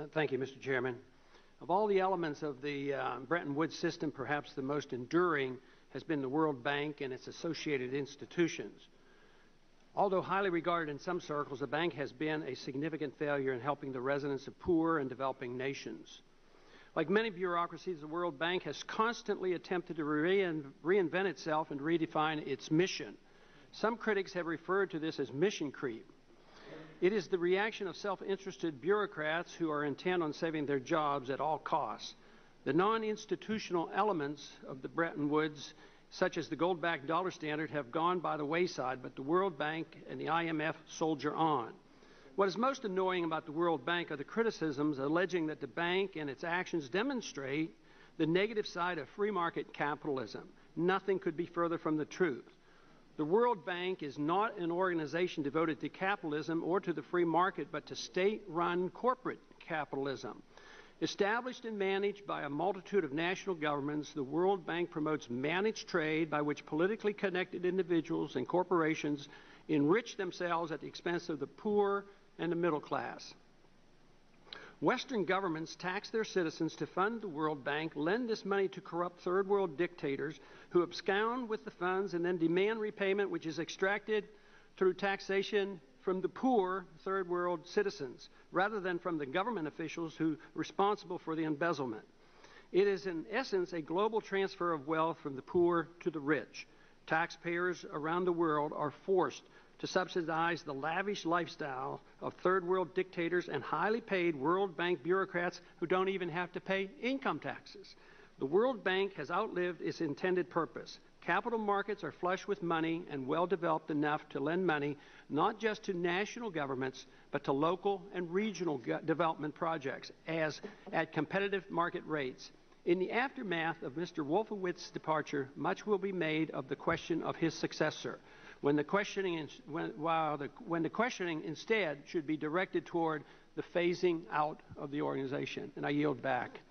Thank you, Mr. Chairman. Of all the elements of the Bretton Woods system, perhaps the most enduring has been the World Bank and its associated institutions. Although highly regarded in some circles, the bank has been a significant failure in helping the residents of poor and developing nations. Like many bureaucracies, the World Bank has constantly attempted to reinvent itself and redefine its mission. Some critics have referred to this as mission creep. It is the reaction of self-interested bureaucrats who are intent on saving their jobs at all costs. The non-institutional elements of the Bretton Woods, such as the gold-backed dollar standard, have gone by the wayside, but the World Bank and the IMF soldier on. What is most annoying about the World Bank are the criticisms alleging that the bank and its actions demonstrate the negative side of free market capitalism. Nothing could be further from the truth. The World Bank is not an organization devoted to capitalism or to the free market, but to state-run corporate capitalism. Established and managed by a multitude of national governments, the World Bank promotes managed trade by which politically connected individuals and corporations enrich themselves at the expense of the poor and the middle class. Western governments tax their citizens to fund the World Bank, lend this money to corrupt third world dictators who abscond with the funds and then demand repayment, which is extracted through taxation from the poor third world citizens, rather than from the government officials who are responsible for the embezzlement. It is in essence a global transfer of wealth from the poor to the rich. Taxpayers around the world are forced to subsidize the lavish lifestyle of third world dictators and highly paid World Bank bureaucrats who don't even have to pay income taxes. The World Bank has outlived its intended purpose. Capital markets are flush with money and well developed enough to lend money not just to national governments but to local and regional development projects at competitive market rates. In the aftermath of Mr. Wolfowitz's departure, much will be made of the question of his successor, when the questioning instead should be directed toward the phasing out of the organization. And I yield back.